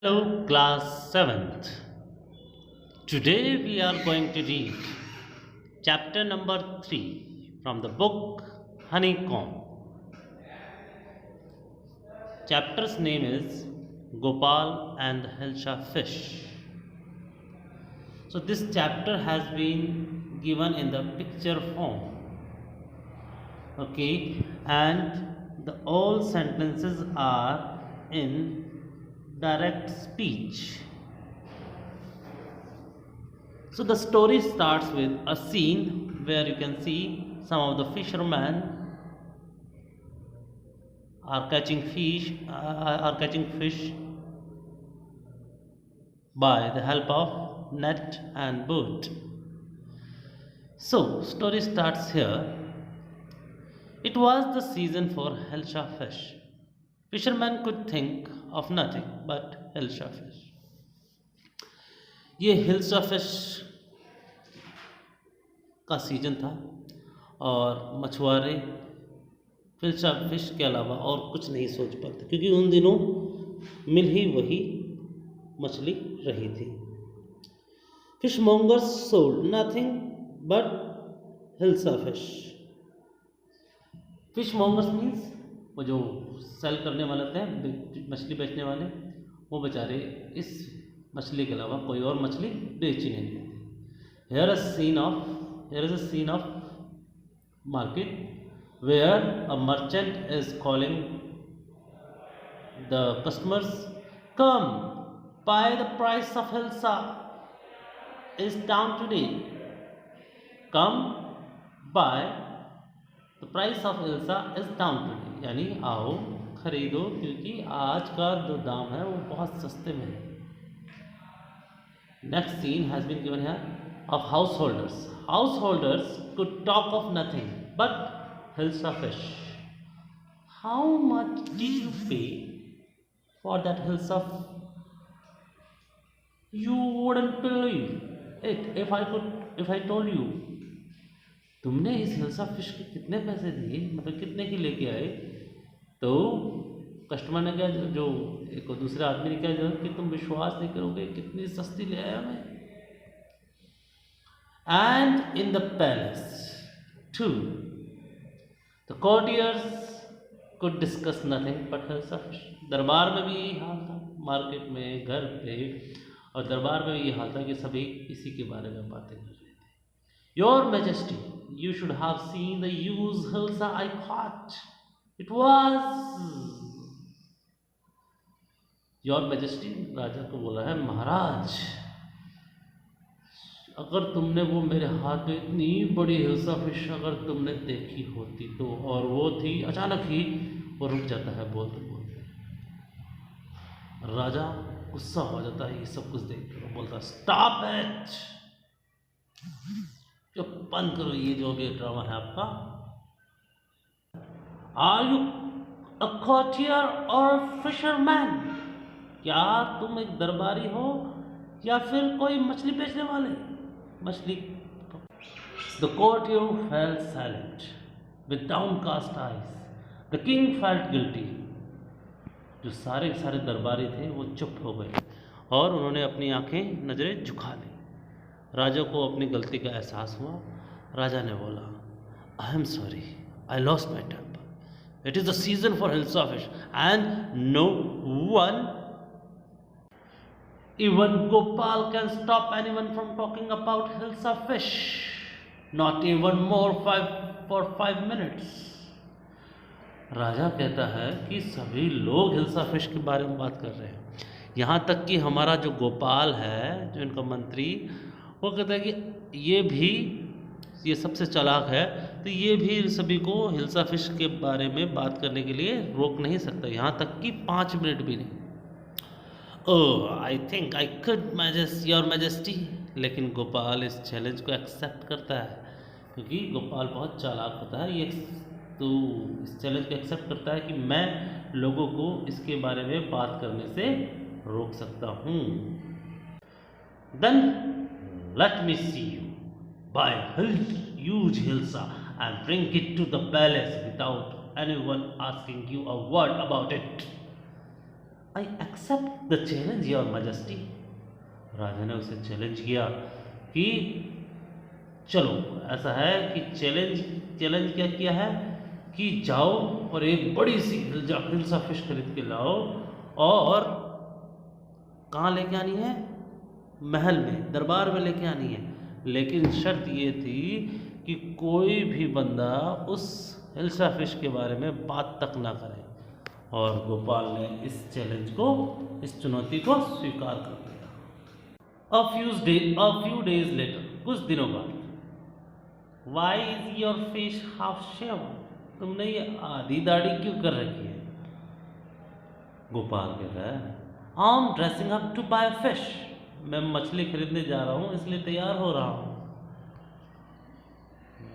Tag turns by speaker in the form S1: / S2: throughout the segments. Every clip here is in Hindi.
S1: Hello, class 7th. Today we are going to read chapter number 3 from the book Honeycomb. Chapter's name is Gopal and the Hilsa fish. So, this chapter has been given in the picture form. Okay, and the all sentences are in direct speech. So the story starts with a scene where you can see some of the fishermen are catching fish by the help of net and boat. So story starts here. It was the season for Hilsa fish. Fishermen could think of nothing but Hilsa fish. ये हिल्सा फिश का सीजन था और मछुआरे हिल्सा फिश के अलावा और कुछ नहीं सोच पाते क्योंकि उन दिनों मिल ही वही मछली रही थी. Fish mongers sold nothing but hilsa fish. Fish mongers means वो जो सेल करने वाले थे, मछली बेचने वाले, वो बेचारे इस मछली के अलावा कोई और मछली बेच ही नहीं देते. Here is a scene of market where a merchant is calling the customers, come buy the price of Hilsa is down today. Come buy the price of Hilsa is down today. यानी आओ खरीदो क्योंकि आज का जो दाम है वो बहुत सस्ते में है. Next scene has been given here of householders. Householders could talk of nothing but Hilsa fish. How much did you pay for that Hilsa? You wouldn't believe it if I told you. तुमने इस हिल्सा फिश के कितने पैसे दिए, मतलब कितने की लेके आए. तो कस्टमर ने क्या, जो एक दूसरे आदमी ने क्या जवाब कि तुम विश्वास नहीं करोगे कितनी सस्ती ले आया मैं. And in the palace too the courtiers could discuss nothing but hilsa fish. दरबार में भी यही हाल था, मार्केट में, घर पे और दरबार में भी यही हाल था कि सभी इसी के बारे में बातें कर रहे थे. Your Majesty, you should have seen the huge Hilsa I caught. It was. Your Majesty, राजा को बोला है, महाराज अगर तुमने वो मेरे हाथ में इतनी बड़ी हिल्सा फिश अगर तुमने देखी होती तो. और वो थी, अचानक ही वो रुक जाता है बोलते बोलते. राजा गुस्सा हो जाता है ये सब कुछ देख कर, बोलता स्टॉप इट, जो बंद करो ये जो भी ड्रामा है आपका. आर यू अ courtier और फिशरमैन? क्या तुम एक दरबारी हो या फिर कोई मछली बेचने वाले? मछली. The courtier fell silent with downcast eyes. The king felt guilty. जो सारे दरबारी थे वो चुप हो गए और उन्होंने अपनी आंखें नजरें झुका ली. राजा को अपनी गलती का एहसास हुआ. राजा ने बोला, I am sorry, I lost my temper. It is the season for hilsa fish and no one, even Gopal can stop anyone from talking about hilsa fish, not even more for 5 minutes. राजा कहता है कि सभी लोग हिल्सा फिश के बारे में बात कर रहे हैं, यहाँ तक कि हमारा जो गोपाल है, जो इनका मंत्री, वो कहता है कि ये सबसे चालाक है तो ये भी सभी को हिल्सा फिश के बारे में बात करने के लिए रोक नहीं सकता, यहाँ तक कि 5 मिनट भी नहीं. Oh I think I could your majesty. लेकिन गोपाल इस चैलेंज को एक्सेप्ट करता है क्योंकि गोपाल बहुत चालाक होता है. ये तो इस चैलेंज को एक्सेप्ट करता है कि मैं लोगों को इसके बारे में बात करने से रोक सकता हूँ. Then let me see you buy huge Hilsa and bring it to the palace without anyone asking you a word about it. I accept the challenge your majesty. राजा ने उसे चैलेंज किया कि चलो ऐसा है कि चैलेंज क्या किया है कि जाओ और एक बड़ी सी हिल्सा फिश खरीद के लाओ और कहाँ लेके आनी है, महल में, दरबार में लेके आनी है। लेकिन शर्त ये थी कि कोई भी बंदा उस हिल्सा फिश के बारे में बात तक ना करे। और गोपाल ने इस चैलेंज को, इस चुनौती को स्वीकार कर दिया। A few days later, कुछ दिनों बाद, Why is your face half shaven? तुमने ये आधी दाढ़ी क्यों कर रखी है? गोपाल कहता है I'm dressing up to buy fish. मैं मछली खरीदने जा रहा हूँ इसलिए तैयार हो रहा हूँ।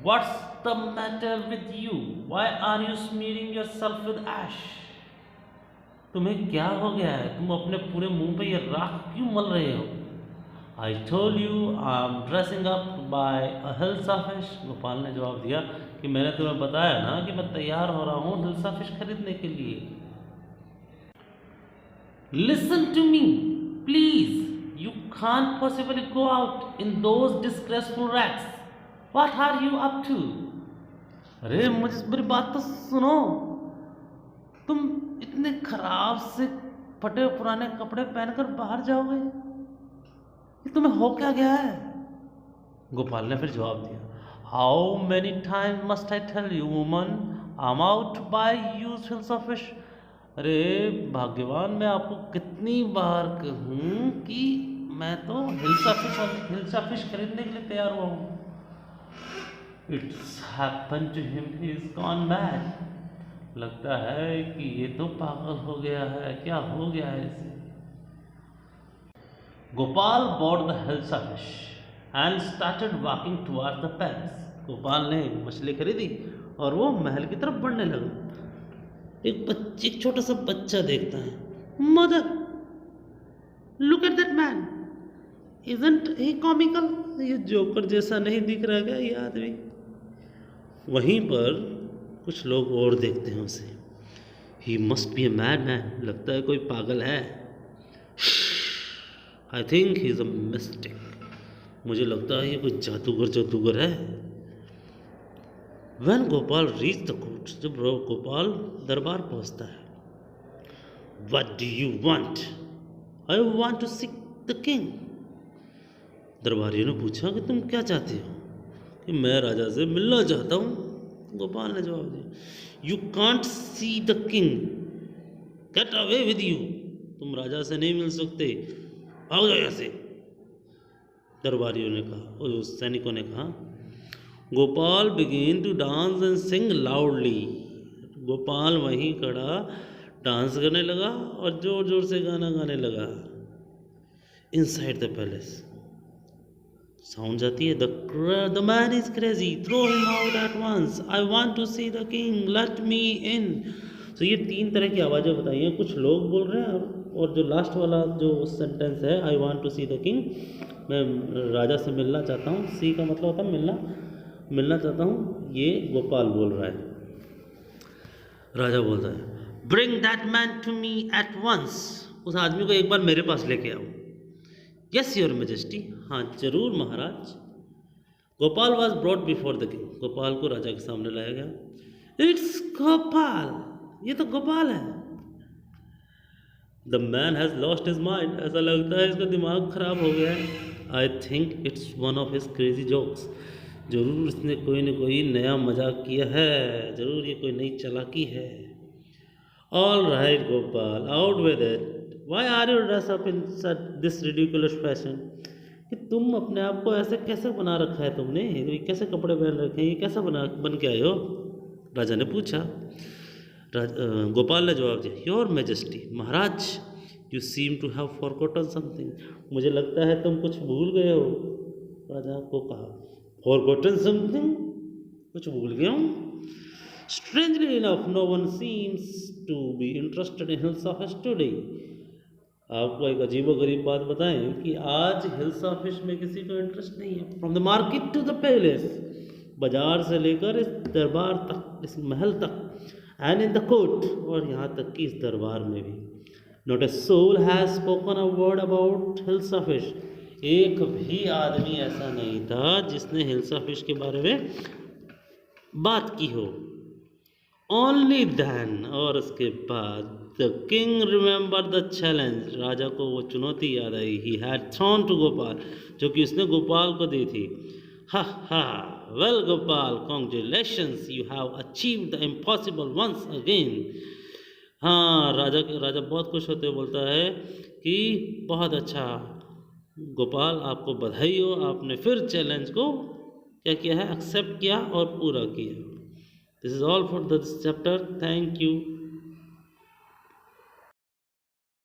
S1: What's the matter with you? Why are you smearing yourself with ash? तुम्हें क्या हो गया है? तुम अपने पूरे मुंह पे ये राख क्यों मल रहे हो? I told you I'm dressing up to buy a hilsa fish. Gopal ने जवाब दिया कि मैंने तुम्हें बताया ना कि मैं तैयार हो रहा हूँ हिल्सा फिश खरीदने के लिए। Listen to me, please. You can't possibly go out in those disgraceful rags. What are you up to? अरे मेरी बात तो सुनो। तुम इतने खराब से फटे पुराने कपड़े पहनकर बाहर जाओगे? ये तुम्हें हो क्या गया है? गोपाल ने फिर जवाब दिया How many times must I tell you, woman? I'm out to buy used hilsa fish. अरे भाग्यवान, मैं आपको कितनी बार कहूँ कि मैं तो हिल्सा फिश खरीदने के लिए तैयार हुआ हूँ। It's happened to him. He's gone mad. लगता है कि ये तो पागल हो गया है। क्या हो गया है इसे? Gopal bought the hilsa fish and started walking towards the palace. Gopal ने मछली खरीदी और वो महल की तरफ बढ़ने लगा। एक छोटा सा बच्चा देखता है। Mother, look at that man, isn't he comical? ये जोकर जैसा नहीं दिख रहा क्या ये आदमी? वहीं पर कुछ लोग और देखते हैं उसे। He must be a mad man, लगता है कोई पागल है। I think he is a mistake, मुझे लगता है ये कोई जादूगर है। When Gopal reach the court, जब गोपाल दरबार पहुंचता है, What do you want? I want to see the king. दरबारियों ने पूछा कि तुम क्या चाहते हो? कि मैं राजा से मिलना चाहता हूँ। गोपाल ने जवाब दिया You can't see the king. Get away with you. तुम राजा से नहीं मिल सकते, भाग जाओ यहाँ से। दरबारियों ने कहा, और उस सैनिकों ने कहा Gopal begin to dance and sing loudly. Gopal वहीं खड़ा डांस करने लगा और जोर जोर से गाना गाने लगा। इनसाइड द पैलेस साउंड जाती है the man is crazy, throw him out at once, I want to see the king, let me in. तो ये 3 तरह की आवाज़ें बताई हैं। कुछ लोग बोल रहे हैं और जो लास्ट वाला जो सेंटेंस है I want to see the king, मैं राजा से मिलना चाहता हूँ। सी का मतलब होता है मिलना चाहता हूँ, ये गोपाल बोल रहा है। राजा बोलता है bring that man to me at once, उस आदमी को एक बार मेरे पास लेके आओ। यस योर मैजेस्टी, हाँ जरूर महाराज। Gopal was brought before the king, Gopal को राजा के सामने लाया गया। इट्स गोपाल, ये तो गोपाल है। The man has lost his mind, ऐसा लगता है इसका दिमाग खराब हो गया है। I think it's one of his crazy jokes, जरूर इसने कोई न कोई नया मजाक किया है, जरूर ये कोई नई चालाकी है। All right Gopal, out with it, why are you dress up in this ridiculous fashion? कि तुम अपने आप को ऐसे कैसे बना रखा है तुमने, ये कैसे कपड़े पहन रखे हैं, ये कैसा बन के आए हो? राजा ने पूछा। गोपाल ने जवाब दिया योर मैजेस्टी, महाराज you seem to have forgotten something, मुझे लगता है तुम कुछ भूल गए हो। राजा को कहा फॉरगॉटन समथिंग, कुछ भूल गया हूँ? Strangely enough no one seems to be interested in hilsa fish today. आपको एक अजीबोगरीब बात बताएं कि आज हिल्सा फिश में किसी को इंटरेस्ट नहीं है। From the market to the palace, बाजार से लेकर इस दरबार तक, इस महल तक, एंड इन द कोर्ट, और यहाँ तक कि इस दरबार में भी not a soul has spoken a word about hilsa fish. एक भी आदमी ऐसा नहीं था जिसने हिल्सा फिश के बारे में बात की हो। ओनली देन, और उसके बाद the king remember the challenge, राजा को वो चुनौती याद आई। He had thrown to Gopal, जो कि उसने गोपाल को दी थी। हा हा, well Gopal, congratulations, you have achieve the impossible once again. हाँ, राजा बहुत खुश होते हुए बोलता है कि बहुत अच्छा गोपाल, आपको बधाई हो, आपने फिर चैलेंज को क्या किया है, एक्सेप्ट किया और पूरा किया। This is all for this chapter. Thank you.